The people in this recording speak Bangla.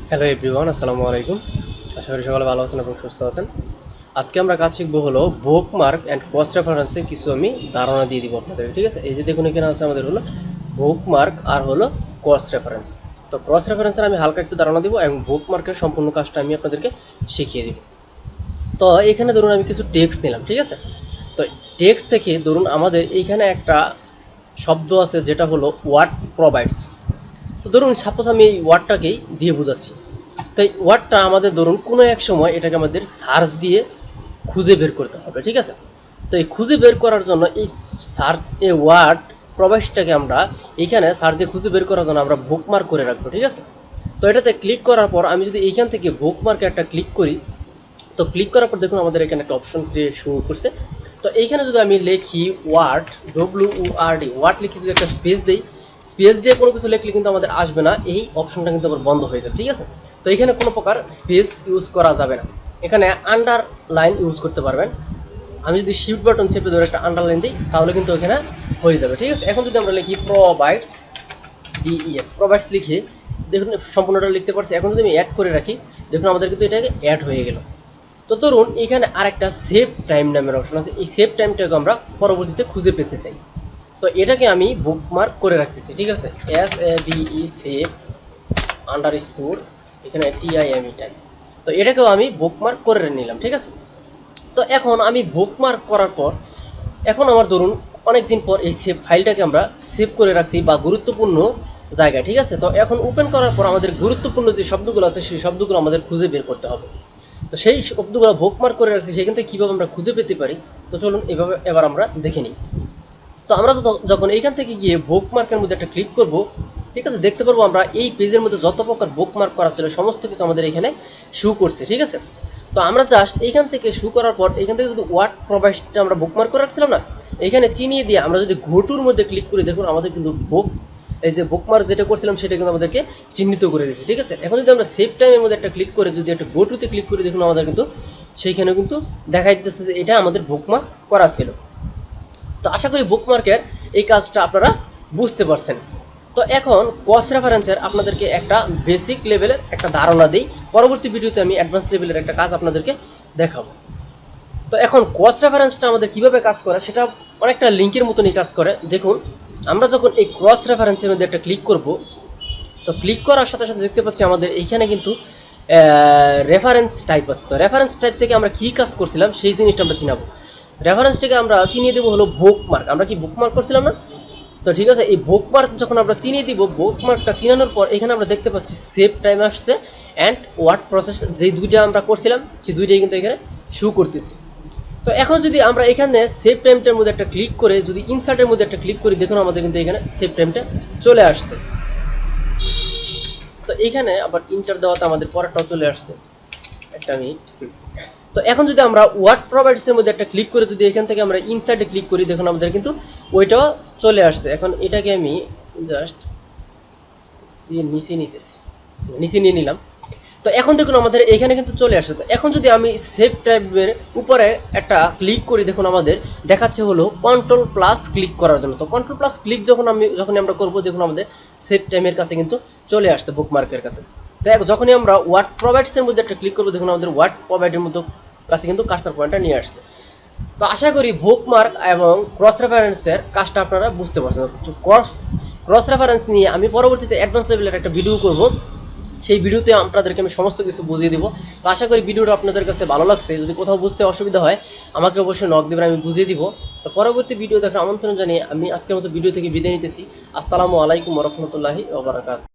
হ্যালো এভরিওয়ান, আসসালামু আলাইকুম। আশা করি সকলে ভালো আছেন এবং সুস্থ আছেন। আজকে আমরা কাজ শিখবো হলো বুকমার্ক অ্যান্ড ক্রস রেফারেন্সে কিছু আমি ধারণা দিয়ে দিব আপনাদের। ঠিক আছে, এই যে দেখুন এখানে আছে আমাদের হলো বুকমার্ক আর হলো ক্রস রেফারেন্স। তো ক্রস রেফারেন্সের আমি হালকা একটু ধারণা দিব এবং বুকমার্কের সম্পূর্ণ কাজটা আমি আপনাদেরকে শিখিয়ে দিব। তো এখানে ধরুন আমি কিছু টেক্সট নিলাম, ঠিক আছে। তো টেক্সট থেকে ধরুন আমাদের এইখানে একটা শব্দ আছে যেটা হলো ওয়ার্ড প্রোভাইডস। তো ধরুন সাপোজ আমি এই ওয়ার্ডটাকেই দিয়ে বোঝাচ্ছি। তো এই ওয়ার্ডটা আমাদের ধরুন কোনো এক সময় এটাকে আমাদের সার্চ দিয়ে খুঁজে বের করতে হবে, ঠিক আছে। তো এই খুঁজে বের করার জন্য এই সার্চ এ ওয়ার্ড প্রবেশটাকে আমরা এইখানে সার্চ দিয়ে খুঁজে বের করার জন্য আমরা বুকমার্ক করে রাখবো, ঠিক আছে। তো এটাতে ক্লিক করার পর আমি যদি এইখান থেকে বুকমার্কে একটা ক্লিক করি, তো ক্লিক করার পর দেখুন আমাদের এখানে একটা অপশন ক্রিয়েট শুরু করছে। তো এইখানে যদি আমি লিখি ওয়ার্ড WORD ওয়ার্ড লিখে যদি একটা স্পেস দিই, স্পেস দিয়ে কোনো কিছু লিখলে কিন্তু আমাদের আসবে না, এই অপশনটা কিন্তু আবার বন্ধ হয়ে যাবে, ঠিক আছে। তো এখানে কোনো প্রকার স্পেস ইউজ করা যাবে না, এখানে আন্ডারলাইন ইউজ করতে পারবেন। আমি যদি শিফট বাটন চেপে ধরে একটা আন্ডারলাইন দিই তাহলে কিন্তু এখানে হয়ে যাবে, ঠিক আছে। এখন যদি আমরা লিখি প্রোভাইডস প্রোভাইডস লিখে দেখুন সম্পূর্ণটা লিখতে পারছি। এখন যদি আমি অ্যাড করে রাখি দেখুন আমাদের কিন্তু এটাকে অ্যাড হয়ে গেল। তো ধরুন এখানে আরেকটা সেভ টাইম নামের অপশন আছে, এই সেভ টাইমটাকে আমরা পরবর্তীতে খুঁজে পেতে চাই। তো এটাকে আমি বুকমার্ক করে রাখতেছি, ঠিক আছে। SAVE সেভ আন্ডারস্কোর এখানে TIME টাইম। তো এটাকেও আমি বুকমার্ক করে নিলাম, ঠিক আছে। তো এখন আমি বুকমার্ক করার পর এখন আমার ধরুন অনেকদিন পর এই সেভ ফাইলটাকে আমরা সেভ করে রাখছি বা গুরুত্বপূর্ণ জায়গায়, ঠিক আছে। তো এখন ওপেন করার পর আমাদের গুরুত্বপূর্ণ যে শব্দগুলো আছে সেই শব্দগুলো আমাদের খুঁজে বের করতে হবে। তো সেই শব্দগুলো বুকমার্ক করে রাখছি, সেখান থেকে কীভাবে আমরা খুঁজে পেতে পারি, তো চলুন এভাবে এবার আমরা দেখে নিই। তো আমরা যখন এইখান থেকে গিয়ে বুকমার্কের মধ্যে একটা ক্লিক করব, ঠিক আছে, দেখতে পারবো আমরা এই পেজের মধ্যে যত প্রকার বুকমার্ক করা ছিল সমস্ত কিছু আমাদের এখানে শো করছে, ঠিক আছে। তো আমরা জাস্ট এইখান থেকে শো করার পর এখান থেকে যদি ওয়ার্ড প্রোভাইডটা আমরা বুকমার্ক করে রাখছিলাম না, এখানে চিনিয়ে দিয়ে আমরা যদি ঘটুর মধ্যে ক্লিক করি দেখুন আমাদের কিন্তু এই যে বুকমার্ক যেটা করছিলাম সেটা কিন্তু আমাদেরকে চিহ্নিত করে দিয়েছে, ঠিক আছে। এখন যদি আমরা সেভ টাইমের মধ্যে একটা ক্লিক করে যদি একটা গোটুতে ক্লিক করি দেখুন আমাদের কিন্তু সেইখানেও কিন্তু দেখাই দিতেছে যে এটা আমাদের বুকমার্ক করা ছিল। তো আশা করি বুকমার্কের এই কাজটা আপনারা বুঝতে পারছেন। তো এখন ক্রস রেফারেন্সের আপনাদেরকে একটা বেসিক লেভেলের একটা ধারণা দিই, পরবর্তী ভিডিওতে আমি অ্যাডভান্স লেভেলের একটা কাজ আপনাদেরকে দেখাবো। তো এখন ক্রস রেফারেন্সটা আমাদের কিভাবে কাজ করে সেটা অনেকটা লিঙ্কের মতনই কাজ করে। দেখুন আমরা যখন এই ক্রস রেফারেন্সের মধ্যে একটা ক্লিক করব, তো ক্লিক করার সাথে সাথে দেখতে পাচ্ছি আমাদের এইখানে কিন্তু রেফারেন্স টাইপ আছে। তো রেফারেন্স টাইপ থেকে আমরা কী কাজ করছিলাম সেই জিনিসটা আমরা চিনাবো। রেফারেন্সটাকে আমরা চিনিয়ে দেবো হলো বুকমার্ক। আমরা কি বুকমার্ক করছিলাম না? তো ঠিক আছে, এই বুকমার্ক যখন আমরা চিনিয়ে দিব, বুকমার্কটা চিনানোর পর এখানে আমরা দেখতে পাচ্ছি সেভ টাইম আসছে অ্যান্ড ওয়ার্ড প্রসেস, যেই দুইটা আমরা করছিলাম সেই দুইটাই কিন্তু এখানে শো করতেছি। তো এখন যদি আমরা এখানে সেভ টাইমটার মধ্যে একটা ক্লিক করে যদি ইনসার্টের মধ্যে একটা ক্লিক করি দেখুন আমাদের কিন্তু এখানে সেভ টাইমটা চলে আসছে। তো এইখানে আবার ইন্টার দেওয়াতে আমাদের পরেরটাও চলে আসছে, একটা মিনিট। তো এখন যদি আমরা ওয়ার্ড প্রোভাইডসের মধ্যে একটা ক্লিক করে যদি এখান থেকে আমরা ইনসার্টে ক্লিক করি দেখুন আমাদের কিন্তু ওইটাও চলে আসছে। এখন এটাকে আমি জাস্ট নিচে নিয়ে নিলাম। তো এখন দেখুন আমাদের এখানে কিন্তু চলে আসছে। তো এখন যদি আমি সেভ টাইপের উপরে একটা ক্লিক করি দেখুন আমাদের দেখাচ্ছে হলো কন্ট্রোল প্লাস ক্লিক করার জন্য। তো কন্ট্রোল প্লাস ক্লিক যখন আমরা করবো দেখুন আমাদের সেভ টাইমের কাছে কিন্তু চলে আসছে বুকমার্কের কাছে। তো যখনই আমরা ওয়ার্ড প্রোভাইডসের মধ্যে একটা ক্লিক করবো দেখুন আমাদের ওয়ার্ড প্রোভাইডের মধ্যে কাছে কিন্তু কার্সার পয়েন্টটা নিয়ে আসছে। তো আশা করি বুকমার্ক এবং ক্রস রেফারেন্সের কাজটা আপনারা বুঝতে পারছেন। ক্রস রেফারেন্স নিয়ে আমি পরবর্তীতে অ্যাডভান্স লেভেলের একটা ভিডিও করব, সেই ভিডিওতে আপনাদেরকে আমি সমস্ত কিছু বুঝিয়ে দিব। তো আশা করি ভিডিওটা আপনাদের কাছে ভালো লাগছে। যদি কোথাও বুঝতে অসুবিধা হয় আমাকে অবশ্যই নক দেবেন, আমি বুঝিয়ে দিব। তো পরবর্তী ভিডিও দেখার আমন্ত্রণ জানিয়ে আমি আজকের মতো ভিডিও থেকে বিদায় নিতেছি। আসসালামু আলাইকুম ওয়া রাহমাতুল্লাহি ওয়া বারাকাতুহু।